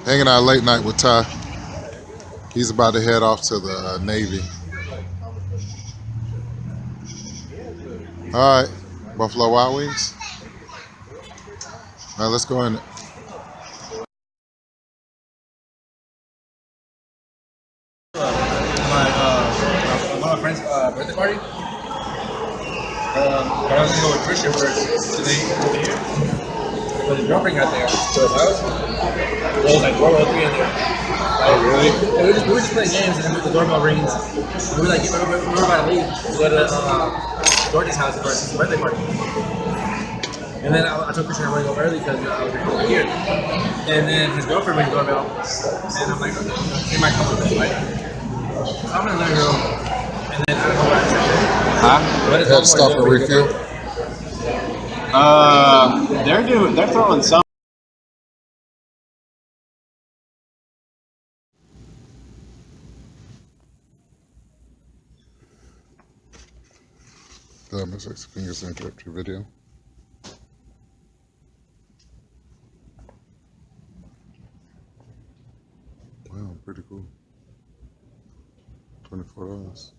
Hanging out late night with Ty. He's about to head off to the Navy. All right, Buffalo Wild Wings. All right, let's go in. One of my friend's birthday party. But I was gonna go with Christian first today over here. But his girlfriend got there to his house. There was like World War III in there. Oh, really? We were just playing games and then the doorbell rings. And we were like, we were about to leave to go to George's house for his birthday party. And then I told Christian I want to go early because I was over here. And then his girlfriend rings the doorbell. And I'm like, okay, she might come with us, right? So I'm in the living room. And then I don't know what I said. Huh? What is Had to stop and refill. They're throwing some. Damn, it's 6 fingers interrupt your video. Wow, pretty cool. $24.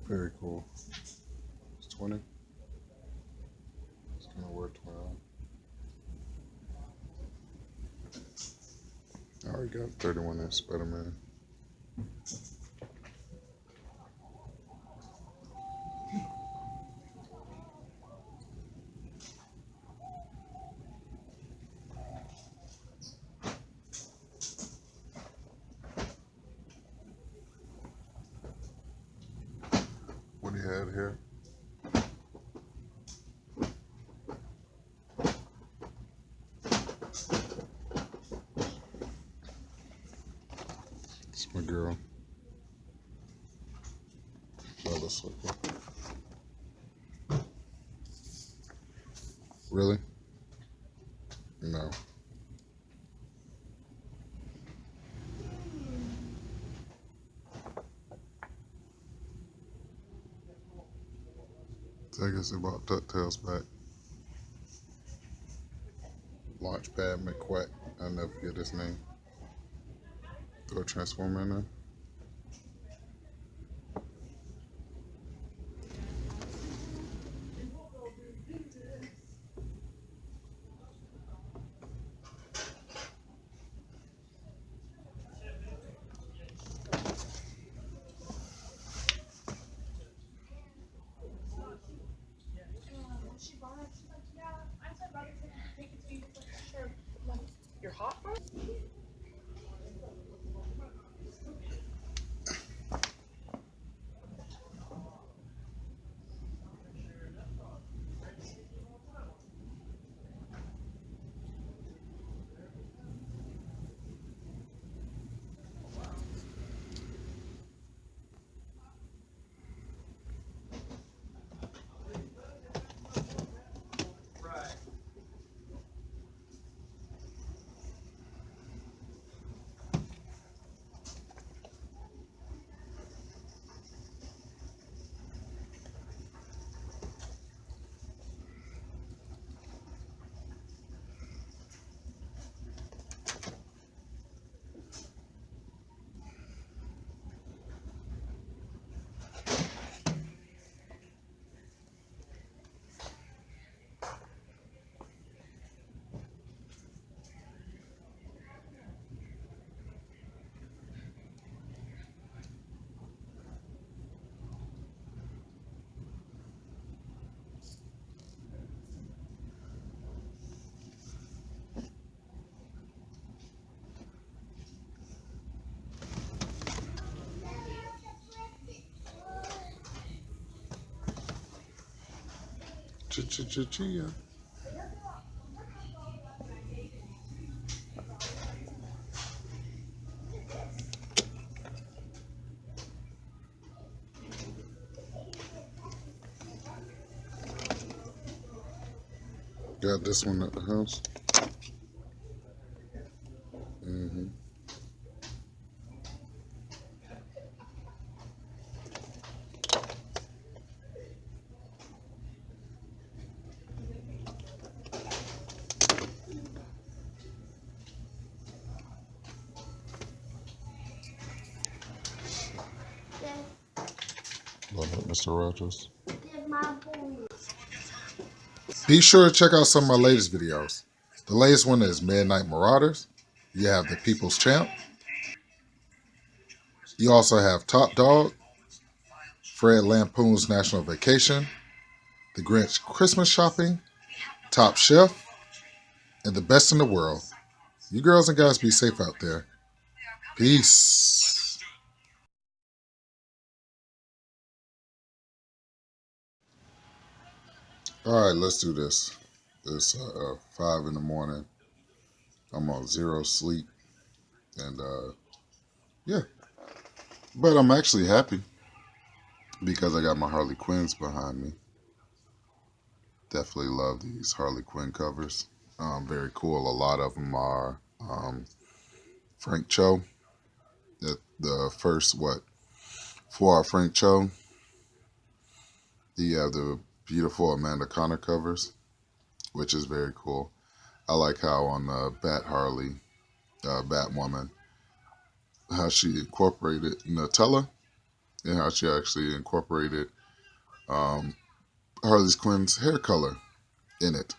Very cool. It's 20. It's gonna work 12. I already got 31 inch Spider-Man. What do you have here? It's my girl. Oh, that's so cool. Really? No. I guess they brought DuckTales back. Launchpad McQuack. I'll never forget his name. Throw a transformer in there. You're hot, bro? Chia. Got this one at the house. Mm-hmm. Love it, Mr. Rogers. Be sure to check out some of my latest videos. The latest one is Midnight Marauders. You have the People's Champ. You also have Top Dog, Fred Lampoon's National Vacation, The Grinch Christmas Shopping, Top Chef, and The Best in the World. You girls and guys be safe out there. Peace. All right, let's do this. It's 5 in the morning. I'm on zero sleep. And yeah, but I'm actually happy because I got my Harley Quinns behind me. Definitely love these Harley Quinn covers. Very cool. A lot of them are Frank Cho. The first, for our Frank Cho. You have the beautiful Amanda Connor covers, which is very cool. I like how on Bat Harley, Batwoman, how she incorporated Nutella and how she actually incorporated um, Harley Quinn's hair color in it.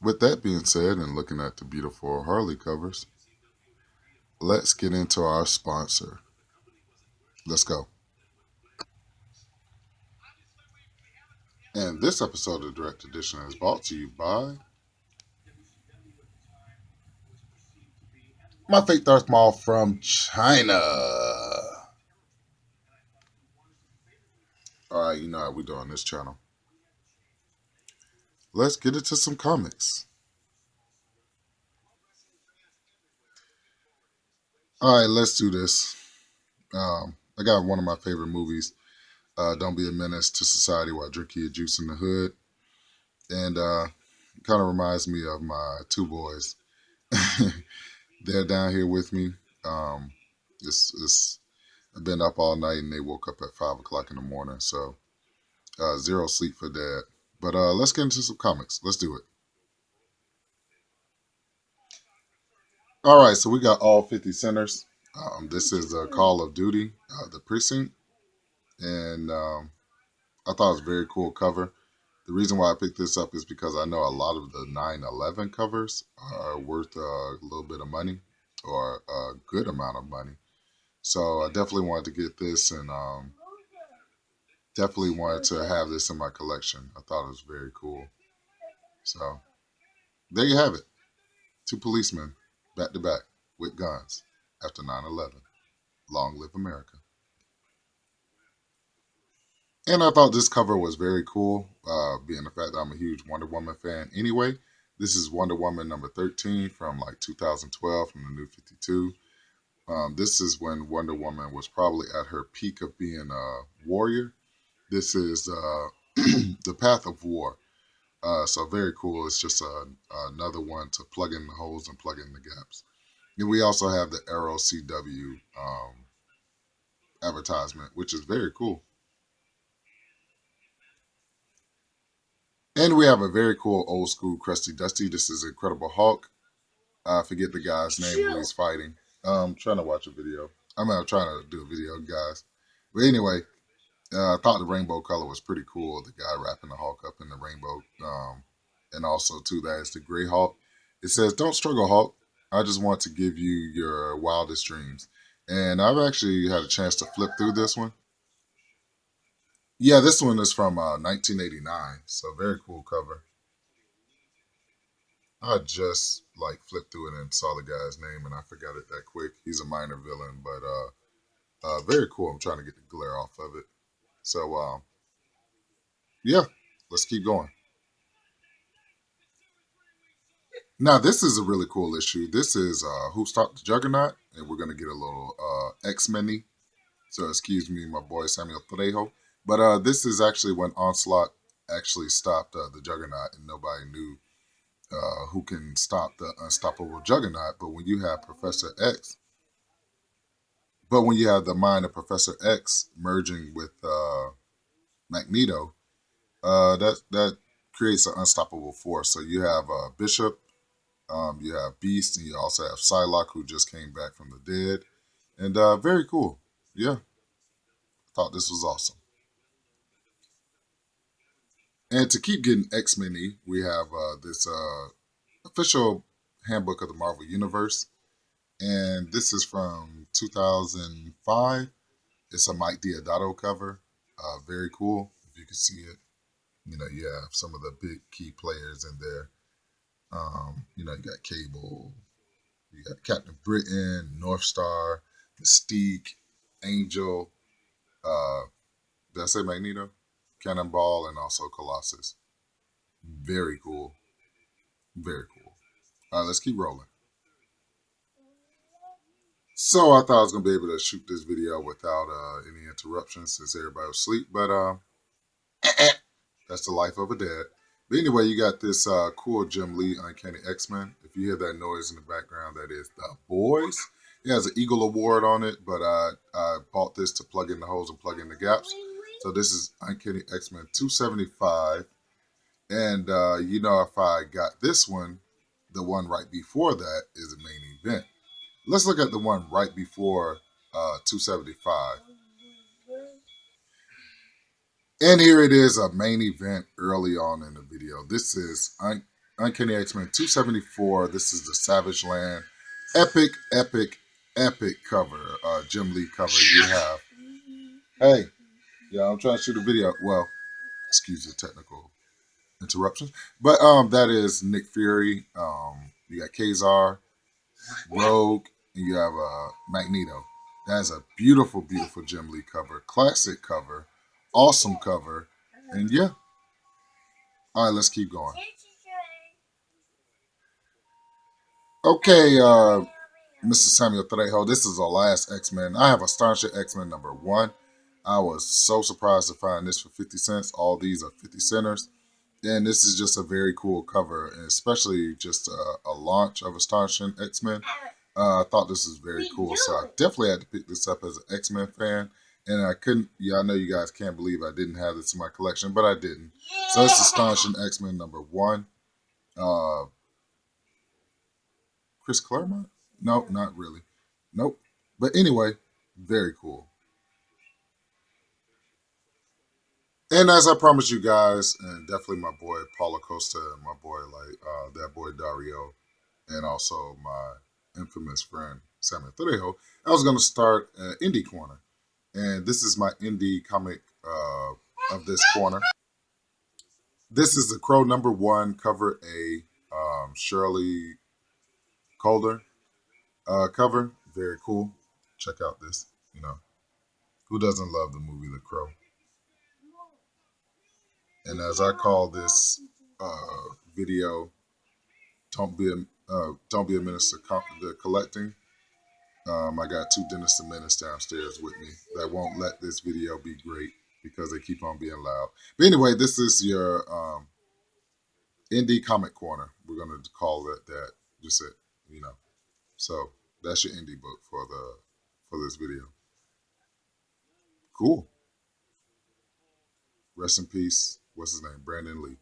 With that being said, and looking at the beautiful Harley covers, let's get into our sponsor. Let's go. And this episode of Direct Edition is brought to you by my fake Darth Maul from China. All right, you know how we do on this channel. Let's get into some comics. All right, let's do this. I got one of my favorite movies, Don't Be a Menace to Society While Drinking Your Juice in the Hood. And it kind of reminds me of my two boys. They're down here with me. Um, I've been up all night and they woke up at 5 o'clock in the morning. So zero sleep for dad. But let's get into some comics. Let's do it. All right, so we got all 50 centers. This is Call of Duty, the precinct. And I thought it was a very cool cover. The reason why I picked this up is because I know a lot of the 9/11 covers are worth a little bit of money or a good amount of money. So I definitely wanted to get this and definitely wanted to have this in my collection. I thought it was very cool. So there you have it. Two policemen back to back with guns after 9/11. Long live America. And I thought this cover was very cool, being the fact that I'm a huge Wonder Woman fan anyway. This is Wonder Woman number 13 from like 2012 from the New 52. This is when Wonder Woman was probably at her peak of being a warrior. This is the path of war. So very cool. It's just another one to plug in the holes and plug in the gaps. And we also have the Arrow CW advertisement, which is very cool. And we have a very cool old school Crusty Dusty. This is Incredible Hulk. I forget the guy's name who he's fighting. I'm trying to watch a video. I'm trying to do a video, guys. But anyway, I thought the rainbow color was pretty cool. The guy wrapping the Hulk up in the rainbow. And also, too, that is the Gray Hulk. It says, "Don't struggle, Hulk. I just want to give you your wildest dreams." And I've actually had a chance to flip through this one. Yeah, this one is from 1989. So very cool cover. I just like flipped through it and saw the guy's name and I forgot it that quick. He's a minor villain, but very cool. I'm trying to get the glare off of it. So yeah, let's keep going. Now this is a really cool issue. This is Who Stopped the Juggernaut, and we're gonna get a little X-Men-y. So excuse me, my boy Samuel Trejo. But this is actually when Onslaught actually stopped the Juggernaut, and nobody knew who can stop the unstoppable Juggernaut. But when you have Professor X, but when you have the mind of Professor X merging with Magneto, that creates an unstoppable force. So you have Bishop, you have Beast, and you also have Psylocke, who just came back from the dead, and very cool. Yeah, Thought this was awesome. And to keep getting X-Men, we have this official handbook of the Marvel Universe. And this is from 2005. It's a Mike Diodato cover. Very cool. If you can see it, you have some of the big key players in there. You got Cable, you got Captain Britain, North Star, Mystique, Angel, uh, did I say Magneto? Cannonball, and also Colossus. Very cool. Very cool. All right, let's keep rolling. So I thought I was gonna be able to shoot this video without any interruptions since everybody was asleep, but that's the life of a dad. But anyway, you got this cool Jim Lee Uncanny X-Men. If you hear that noise in the background, that is the boys. It has an Eagle Award on it, but I bought this to plug in the holes and plug in the gaps. So this is Uncanny X-Men 275. And if I got this one, the one right before that is the main event. Let's look at the one right before 275. And here it is, a main event early on in the video. This is Uncanny X-Men 274. This is the Savage Land. Epic, epic, epic cover. Jim Lee cover you have. Hey, yeah, I'm trying to shoot a video. Well, excuse the technical interruptions. But that is Nick Fury. You got Kazar, Rogue, and you have Magneto. That's a beautiful, beautiful Jim Lee cover. Classic cover. Awesome cover. And yeah. All right, let's keep going. Okay, Mr. Samuel Trejo, this is the last X-Men. I have Astonishing X-Men #1. I was so surprised to find this for 50 cents. All these are 50 centers. And this is just a very cool cover, and especially just a launch of Astonishing X-Men. I thought this was very cool, so I definitely had to pick this up as an X-Men fan. And I couldn't, I know you guys can't believe I didn't have this in my collection, but I didn't. So it's Astonishing X-Men #1. Uh, Chris Claremont? Nope, not really. Nope. But anyway, very cool. And as I promised you guys, and definitely my boy Paulo Costa and my boy that boy Dario, and also my infamous friend Samuel Trejo, I was going to start an indie corner. And this is my indie comic of this corner. This is the Crow #1, cover A, Shirley Calder cover. Very cool. Check out this. Who doesn't love the movie The Crow? And as I call this video, don't be a menace to the collecting. I got two Dennis the Menace downstairs with me that won't let this video be great because they keep on being loud. But anyway, this is your indie comic corner. We're gonna call it that. Just it. So that's your indie book for this video. Cool. Rest in peace. What's his name? Brandon Lee.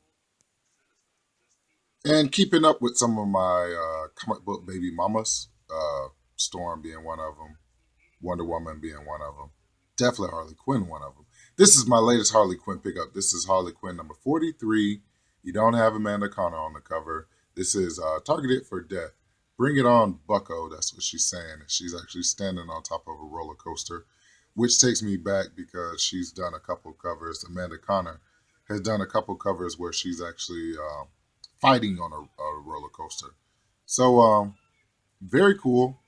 And keeping up with some of my comic book baby mamas, Storm being one of them, Wonder Woman being one of them, definitely Harley Quinn one of them. This is my latest Harley Quinn pickup. This is Harley Quinn #43. You don't have Amanda Connor on the cover. This is Targeted for Death. Bring it on, Bucko. That's what she's saying. She's actually standing on top of a roller coaster, which takes me back because she's done a couple covers. Amanda Connor has done a couple covers where she's actually fighting on a roller coaster. So very cool.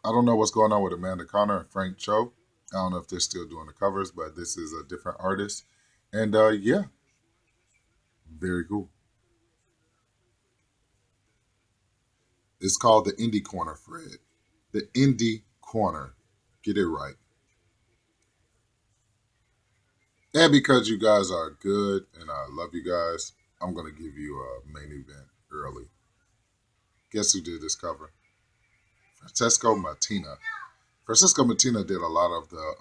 I don't know what's going on with Amanda Connor and Frank Cho. I don't know if they're still doing the covers, but this is a different artist. And yeah, very cool. It's called the Indie Corner, Fred. The Indie Corner. Get it right. And because you guys are good and I love you guys, I'm going to give you a main event early. Guess who did this cover? Francesco Martina. Francesco Martina did a lot of the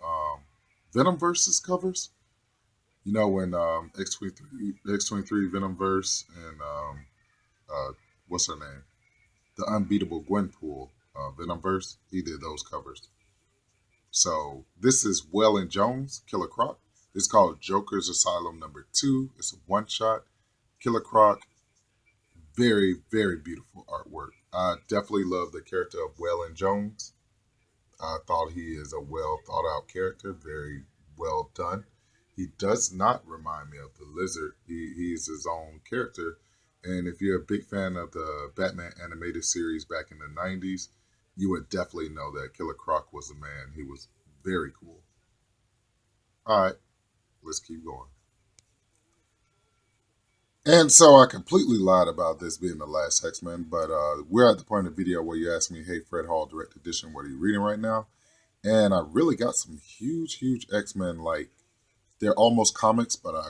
Venom Versus covers. When X23 Venom Verse and what's her name? The Unbeatable Gwenpool Venom Verse. He did those covers. So this is Well and Jones, Killer Croc. It's called Joker's Asylum number 2. It's a one shot. Killer Croc, very, very beautiful artwork. I definitely love the character of Well and Jones. I thought he is a well thought out character, very well done. He does not remind me of the Lizard. He's his own character. And if you're a big fan of the Batman animated series back in the 90s, you would definitely know that Killer Croc was a man. He was very cool. All right, let's keep going. And so I completely lied about this being the last X Men, but we're at the point of the video where you asked me, hey, Fred Hall, direct edition, what are you reading right now? And I really got some huge, huge X Men. Like they're almost comics, but I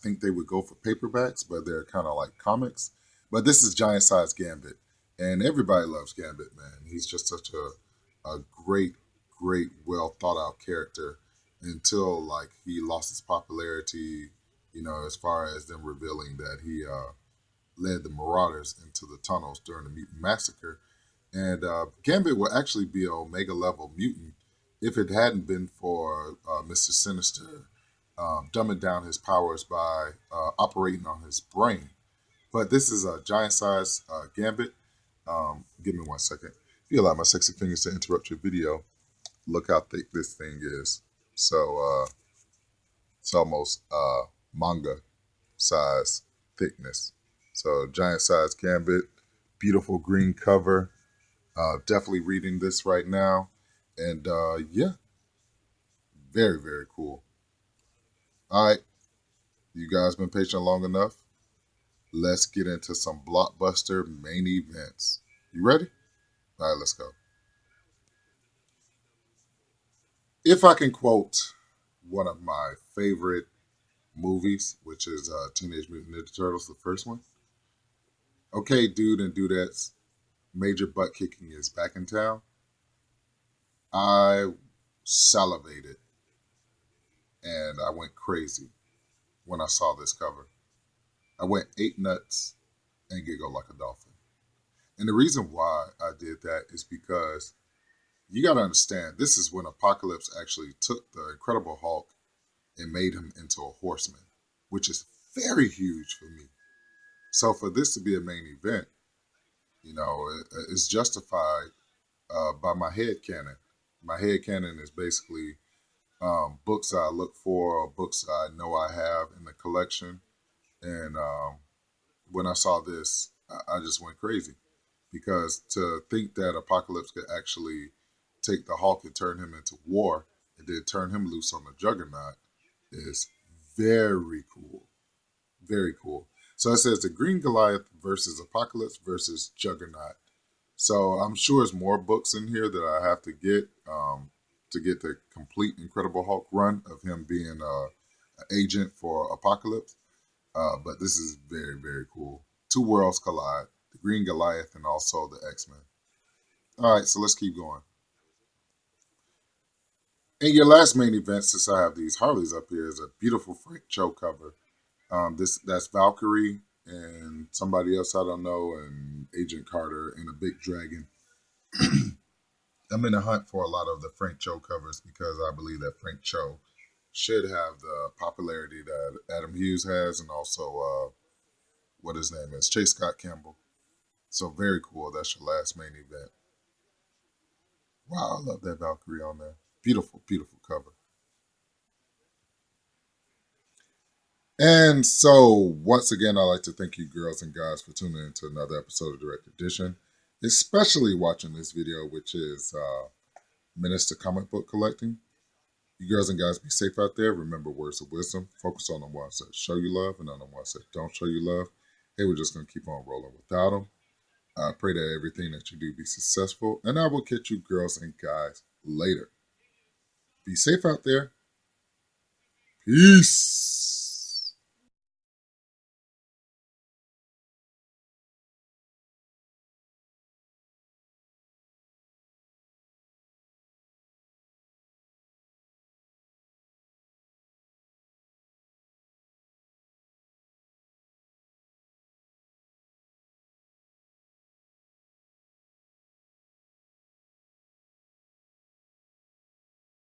think they would go for paperbacks, but they're kind of like comics. But this is Giant Size Gambit, and everybody loves Gambit, man. He's just such a great, great, well thought out character until like he lost his popularity. You know, as far as them revealing that he led the Marauders into the tunnels during the Mutant Massacre. And Gambit would actually be an Omega level mutant if it hadn't been for Mr. Sinister dumbing down his powers by operating on his brain. But this is a giant size Gambit. Give me 1 second. If you allow my sexy fingers to interrupt your video, look how thick this thing is. So it's almost manga size thickness. So giant size Gambit, beautiful green cover. Definitely reading this right now. And yeah, very, very cool. All right, you guys been patient long enough. Let's get into some blockbuster main events. You ready? All right, let's go. If I can quote one of my favorite movies, which is Teenage Mutant Ninja Turtles, the first one. Okay, dude and dudettes, major butt kicking is back in town. I salivated and I went crazy when I saw this cover. I went eight nuts and giggled like a dolphin. And the reason why I did that is because you got to understand this is when Apocalypse actually took the Incredible Hulk and made him into a horseman, which is very huge for me. So for this to be a main event, you know, it's justified by my head canon. My head canon is basically books I look for or books I know I have in the collection. And when I saw this, I just went crazy because to think that Apocalypse could actually take the Hulk and turn him into war and then turn him loose on the Juggernaut is very cool. Very cool. So it says the Green Goliath versus Apocalypse versus Juggernaut. So I'm sure there's more books in here that I have to get the complete Incredible Hulk run of him being an agent for Apocalypse. But this is very, very cool. Two worlds collide, the Green Goliath and also the X-Men. All right, so let's keep going. In your last main event, since I have these Harleys up here, is a beautiful Frank Cho cover. That's Valkyrie and somebody else I don't know, and Agent Carter and a big dragon. I'm in a hunt for a lot of the Frank Cho covers because I believe that Frank Cho should have the popularity that Adam Hughes has, and also what his name is, Chase Scott Campbell. So very cool. That's your last main event. Wow, I love that Valkyrie on there. Beautiful, beautiful cover. And so, once again, I'd like to thank you, girls and guys, for tuning in to another episode of Direct Edition, especially watching this video, which is Menace to Comic Book Collecting. You girls and guys be safe out there. Remember words of wisdom. Focus on the ones that show you love and on the ones that don't show you love. Hey, we're just going to keep on rolling without them. I pray that everything that you do be successful. And I will catch you girls and guys later. Be safe out there. Peace.